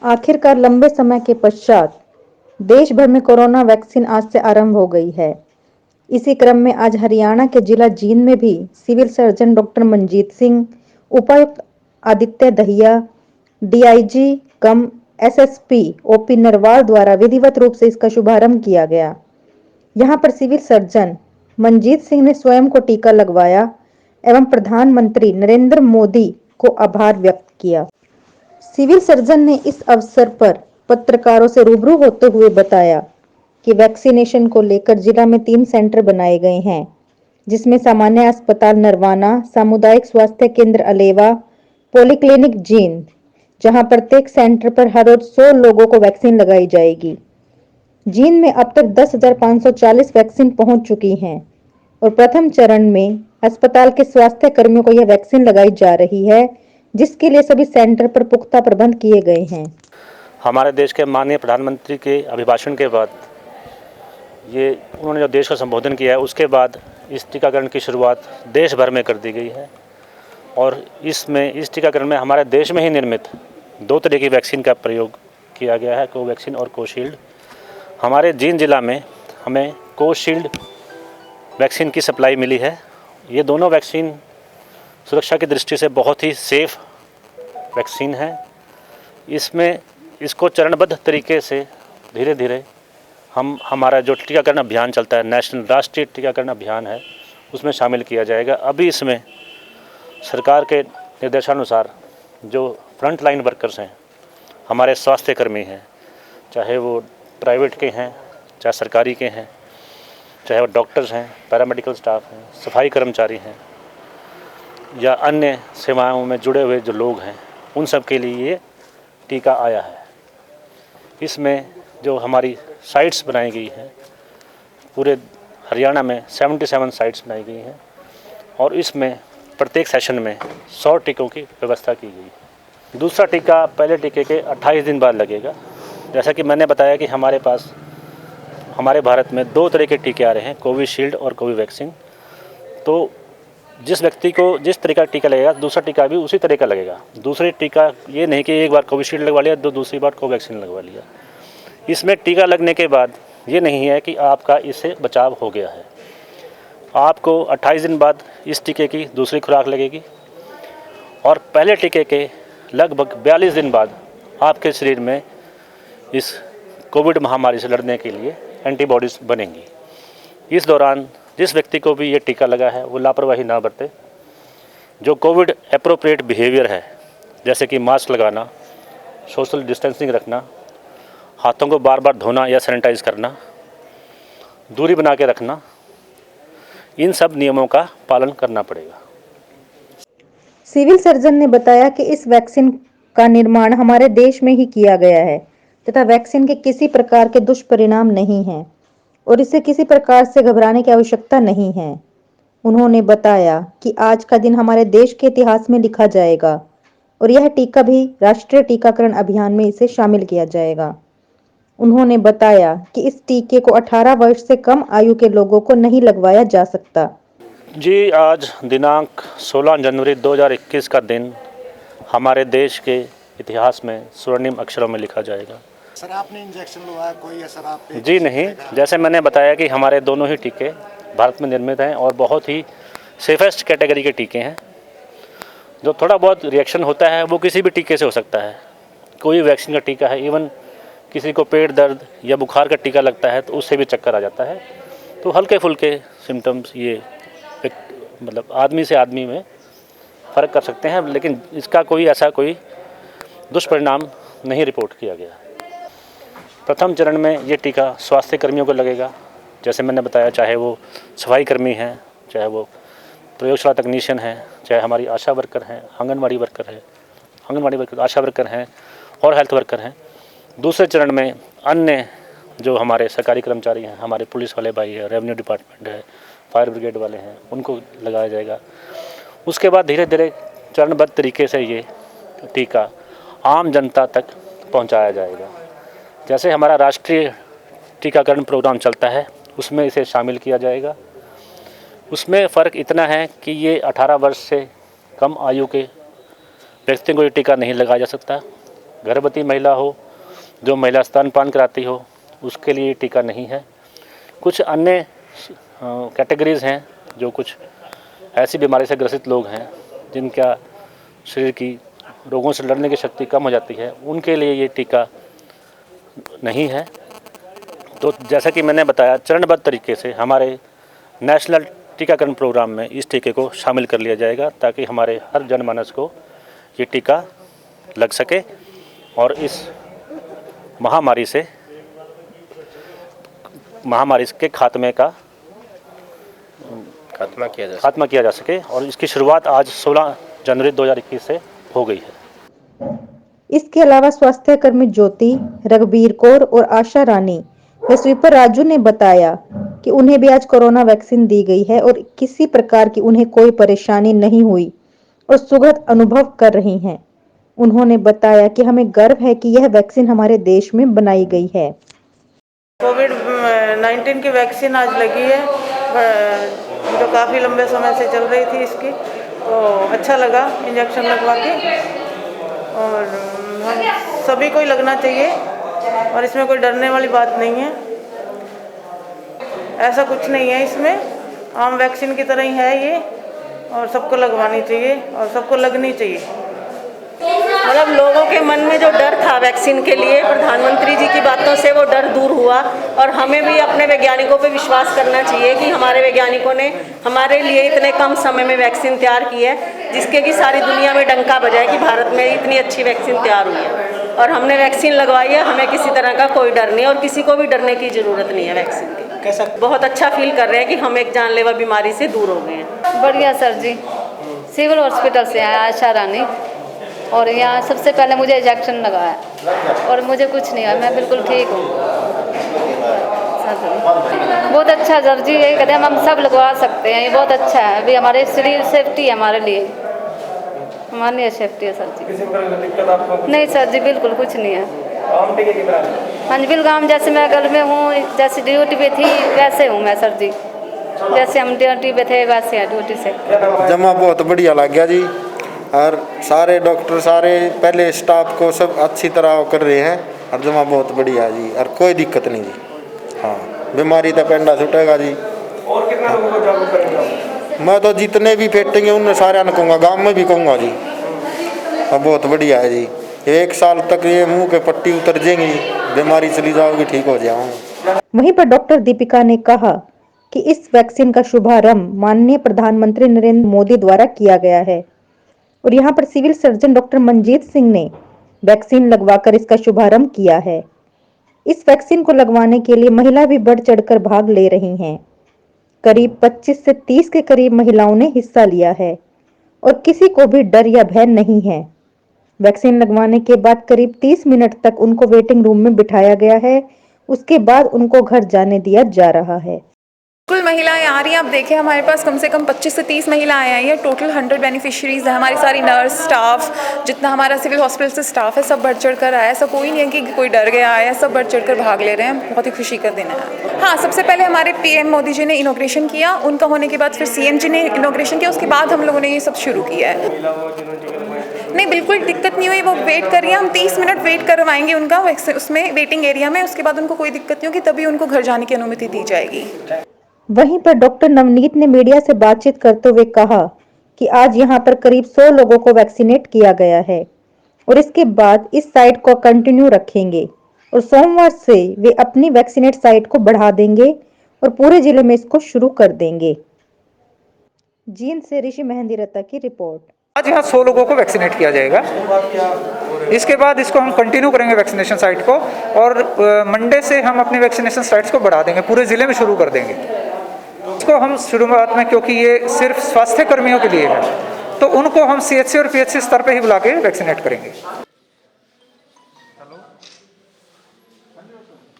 आखिरकार लंबे समय के पश्चात देश भर में कोरोना वैक्सीन आज से आरंभ हो गई है। इसी क्रम में आज हरियाणा के जिला जींद में भी civil surgeon doctor Manjeet Singh, उपायुक्त Aditya Dahiya, DIG cum SSP OP Narwal द्वारा विधिवत रूप से इसका शुभारंभ किया गया। यहां पर सिविल सर्जन मनजीत सिंह ने स्वयं को टीका लगवाया एवं प्रधानमंत्री नरेंद्र मोदी को आभार व्यक्त किया। सिविल सर्जन ने इस अवसर पर पत्रकारों से रूबरू होते हुए बताया कि वैक्सीनेशन को लेकर जिला में 3 सेंटर बनाए गए हैं, जिसमें सामान्य अस्पताल नरवाना, सामुदायिक स्वास्थ्य केंद्र अलेवा, पॉलीक्लिनिक जींद, जहां प्रत्येक सेंटर पर हर रोज 100 लोगों को वैक्सीन लगाई जाएगी। जींद में अब तक 10,540 वैक्सीन पहुंच चुकी हैं और प्रथम चरण में अस्पताल के स्वास्थ्य कर्मियों को यह वैक्सीन लगाई जा रही है, जिसके लिए सभी सेंटर पर पुख्ता प्रबंध किए गए हैं। हमारे देश के माननीय प्रधानमंत्री के अभिभाषण के बाद ये उन्होंने जो देश को संबोधन किया है, उसके बाद इस टीकाकरण की शुरुआत देश भर में कर दी गई है और इस टीकाकरण में हमारे देश में ही निर्मित 2 तरह की वैक्सीन का प्रयोग किया गया है, कोवैक्सीन और कोशील्ड। हमारे जींद जिला में हमें कोशील्ड वैक्सीन की सप्लाई मिली है। ये दोनों वैक्सीन सुरक्षा की दृष्टि से बहुत ही सेफ वैक्सीन है। इसको चरणबद्ध तरीके से धीरे धीरे हमारा जो टीकाकरण अभियान चलता है, राष्ट्रीय टीकाकरण अभियान है, उसमें शामिल किया जाएगा। अभी इसमें सरकार के निर्देशानुसार जो फ्रंट लाइन वर्कर्स हैं, हमारे स्वास्थ्य कर्मी हैं, चाहे वो प्राइवेट के हैं, चाहे सरकारी के हैं, चाहे वो डॉक्टर्स हैं, पैरामेडिकल स्टाफ हैं, सफाई कर्मचारी हैं या अन्य सेवाओं में जुड़े हुए जो लोग हैं, उन सब के लिए ये टीका आया है। इसमें जो हमारी साइट्स बनाई गई हैं, पूरे हरियाणा में 77 साइट्स बनाई गई हैं और इसमें प्रत्येक सेशन में 100 टीकों की व्यवस्था की गई है। दूसरा टीका पहले टीके के 28 दिन बाद लगेगा। जैसा कि मैंने बताया कि हमारे भारत में 2 तरह के टीके आ रहे हैं, कोविशील्ड और कोवैक्सीन। तो जिस व्यक्ति को जिस तरह का टीका लगेगा, दूसरा टीका भी उसी तरह का लगेगा। दूसरे टीका ये नहीं कि एक बार कोविशील्ड लगवा लिया तो दूसरी बार कोवैक्सीन लगवा लिया। इसमें टीका लगने के बाद ये नहीं है कि आपका इससे बचाव हो गया है। आपको 28 दिन बाद इस टीके की दूसरी खुराक लगेगी और पहले टीके के लगभग 42 दिन बाद आपके शरीर में इस कोविड महामारी से लड़ने के लिए एंटीबॉडीज़ बनेंगी। इस दौरान जिस व्यक्ति को भी ये टीका लगा है वो लापरवाही ना बरते। जो कोविड एप्रोप्रिएट बिहेवियर है, जैसे कि मास्क लगाना, सोशल डिस्टेंसिंग रखना, हाथों को बार बार धोना या सैनिटाइज करना, दूरी बना के रखना, इन सब नियमों का पालन करना पड़ेगा। सिविल सर्जन ने बताया कि इस वैक्सीन का निर्माण हमारे देश में ही किया गया है तथा वैक्सीन के किसी प्रकार के दुष्परिणाम नहीं हैं और इससे किसी प्रकार से घबराने की आवश्यकता नहीं है। उन्होंने बताया कि आज का दिन हमारे देश के इतिहास में लिखा जाएगा और यह टीका भी राष्ट्रीय टीकाकरण अभियान में इसे शामिल किया जाएगा। उन्होंने बताया कि इस टीके को 18 वर्ष से कम आयु के लोगों को नहीं लगवाया जा सकता। जी, आज दिनांक 16 जनवरी 2021 का दिन हमारे देश के इतिहास में स्वर्णिम अक्षरों में लिखा जाएगा। सर, आपने इंजेक्शन लगवाया, कोई असर आप पे? जी नहीं, जैसे मैंने बताया कि हमारे दोनों ही टीके भारत में निर्मित हैं और बहुत ही सेफेस्ट कैटेगरी के टीके हैं। जो थोड़ा बहुत रिएक्शन होता है वो किसी भी टीके से हो सकता है। कोई वैक्सीन का टीका है, इवन किसी को पेट दर्द या बुखार का टीका लगता है तो उससे भी चक्कर आ जाता है। तो हल्के फुल्के सिम्टम्स ये मतलब आदमी से आदमी में फ़र्क कर सकते हैं, लेकिन इसका कोई दुष्परिणाम नहीं रिपोर्ट किया गया। प्रथम चरण में ये टीका स्वास्थ्य कर्मियों को लगेगा, जैसे मैंने बताया, चाहे वो सफाई कर्मी हैं, चाहे वो प्रयोगशाला तकनीशियन हैं, चाहे हमारी आशा वर्कर हैं, आंगनवाड़ी वर्कर आशा वर्कर हैं और हेल्थ वर्कर हैं। दूसरे चरण में अन्य जो हमारे सरकारी कर्मचारी हैं, हमारे पुलिस वाले भाई है, रेवेन्यू डिपार्टमेंट है, फायर ब्रिगेड वाले हैं, उनको लगाया जाएगा। उसके बाद धीरे धीरे चरणबद्ध तरीके से ये टीका आम जनता तक पहुंचाया जाएगा। जैसे हमारा राष्ट्रीय टीकाकरण प्रोग्राम चलता है उसमें इसे शामिल किया जाएगा। उसमें फ़र्क इतना है कि ये 18 वर्ष से कम आयु के व्यक्ति को ये टीका नहीं लगाया जा सकता गर्भवती महिला हो, जो महिला स्तनपान कराती हो, उसके लिए टीका नहीं है। कुछ अन्य कैटेगरीज़ हैं, जो कुछ ऐसी बीमारी से ग्रसित लोग हैं जिनका शरीर की रोगों से लड़ने की शक्ति कम हो जाती है, उनके लिए ये टीका नहीं है। तो जैसा कि मैंने बताया, चरणबद्ध तरीके से हमारे नेशनल टीकाकरण प्रोग्राम में इस टीके को शामिल कर लिया जाएगा, ताकि हमारे हर जनमानस को ये टीका लग सके और इस महामारी के खात्मा किया जा सके। और इसकी शुरुआत आज 16 जनवरी 2021 से हो गई है। इसके अलावा स्वास्थ्य कर्मी ज्योति, रघुबीर कौर और आशा रानी व स्वीपर राजू ने बताया कि उन्हें भी आज कोरोना वैक्सीन दी गई है और किसी प्रकार की उन्हें कोई परेशानी नहीं हुई और सुखद अनुभव कर रही हैं। उन्होंने बताया कि हमें गर्व है कि यह वैक्सीन हमारे देश में बनाई गई है। कोविड-19 की वैक्सीन आज लगी है, जो काफ़ी लंबे समय से चल रही थी इसकी, तो अच्छा लगा इंजेक्शन लगवा के। और हम सभी को ही लगना चाहिए और इसमें कोई डरने वाली बात नहीं है, ऐसा कुछ नहीं है इसमें, आम वैक्सीन की तरह ही है ये और सबको लगवानी चाहिए और सबको लगनी चाहिए। मतलब लोगों के मन में जो डर था वैक्सीन के लिए, प्रधानमंत्री जी की बातों से वो डर दूर हुआ और हमें भी अपने वैज्ञानिकों पे विश्वास करना चाहिए कि हमारे वैज्ञानिकों ने हमारे लिए इतने कम समय में वैक्सीन तैयार की है, जिसके कि सारी दुनिया में डंका बजाए कि भारत में इतनी अच्छी वैक्सीन तैयार हुई है और हमने वैक्सीन लगवाई है। हमें किसी तरह का कोई डर नहीं और किसी को भी डरने की ज़रूरत नहीं है वैक्सीन की। कैसा बहुत अच्छा फील कर रहे हैं कि हम एक जानलेवा बीमारी से दूर हो गए हैं। बढ़िया सर जी, सिविल हॉस्पिटल से आया आशा रानी और यहाँ सबसे पहले मुझे इंजेक्शन लगाया और मुझे कुछ नहीं हुआ, मैं बिल्कुल ठीक हूँ। बहुत अच्छा सर जी, ये कदम हम सब लगवा सकते हैं, ये बहुत अच्छा है। अभी हमारे शरीर सेफ्टी है, हमारे लिए हमारे लिए सेफ्टी है सर जी। किसी प्रकार की दिक्कत आपको? नहीं सर जी, बिल्कुल कुछ नहीं है। आम टीके की तरह? हाँ जी, बिल्कुल जैसे मैं घर में हूँ, जैसे ड्यूटी पे थी वैसे हूँ मैं सर जी, जैसे हम ड्यूटी पे थे वैसे हैं ड्यूटी से। जमा बहुत बढ़िया लग गया जी, और सारे डॉक्टर सारे पहले स्टाफ को सब अच्छी तरह कर रहे हैं और जमा बहुत बढ़िया जी, और कोई दिक्कत नहीं जी। हाँ, बीमारी तो पेंडा छूटेगा जी। और कितना लोगों को जागरूक करेंगे? मैं तो जितने भी फेटेंगे उन सारे ने कहूँगा, गाँव में भी कहूँगा जी। और बहुत बढ़िया है जी, 1 साल तक ये मुंह के पट्टी उतर जाएंगी, बीमारी चली जाओगी, ठीक हो जाऊँगा। वहीं पर डॉक्टर दीपिका ने कहा कि इस वैक्सीन का शुभारंभ माननीय प्रधानमंत्री नरेंद्र मोदी द्वारा किया गया है और यहाँ पर civil surgeon doctor Manjeet Singh ने वैक्सीन लगवाकर इसका शुभारंभ किया है। इस वैक्सीन को लगवाने के लिए महिला भी बढ़ चढ़कर भाग ले रही हैं। करीब 25 से 30 के करीब महिलाओं ने हिस्सा लिया है और किसी को भी डर या भय नहीं है। वैक्सीन लगवाने के बाद करीब 30 मिनट तक उनको वेटिंग रूम में बिठाया गया है, उसके बाद उनको घर जाने दिया जा रहा है। कुल महिलाएं आ रही हैं, आप देखें हमारे पास कम से कम 25 से 30 महिलाएं आई हैं, टोटल 100 बेनिफिशरीज हैं। हमारी सारी नर्स स्टाफ, जितना हमारा सिविल हॉस्पिटल से स्टाफ है, सब बढ़ चढ़ कर आया। ऐसा कोई नहीं है कि कोई डर गया है, सब बढ़ चढ़ कर भाग ले रहे हैं। बहुत ही खुशी का दिन है। हाँ, सबसे पहले हमारे पीएम मोदी जी ने इनॉग्रेशन किया, उनका होने के बाद फिर सीएम जी ने इनॉग्रेशन किया, उसके बाद हम लोगों ने ये सब शुरू किया है। नहीं, बिल्कुल दिक्कत नहीं हुई, वो वेट कर रही है। हम 30 मिनट वेट करवाएंगे उनका उसमें वेटिंग एरिया में, उसके बाद उनको कोई दिक्कत नहीं होगी, तभी उनको घर जाने की अनुमति दी जाएगी। वहीं पर डॉक्टर नवनीत ने मीडिया से बातचीत करते हुए कहा कि आज यहां पर करीब 100 लोगों को वैक्सीनेट किया गया है और इसके बाद इस साइट को कंटिन्यू रखेंगे और सोमवार से वे अपनी वैक्सीनेट साइट को बढ़ा देंगे और पूरे जिले में इसको शुरू कर देंगे। जींद से ऋषि मेहंदी रत्ता की रिपोर्ट। आज यहाँ 100 लोगों को वैक्सीनेट किया जाएगा। इसके बाद इसको हम कंटिन्यू करेंगे वैक्सीनेशन साइट को, और मंडे से हम अपनी वैक्सीनेशन साइट्स को बढ़ा देंगे, पूरे ज़िले में शुरू कर देंगे। इसको हम शुरुआत में, क्योंकि ये सिर्फ स्वास्थ्य कर्मियों के लिए है, तो उनको हम CHC और PHC स्तर पे ही बुला के वैक्सीनेट करेंगे।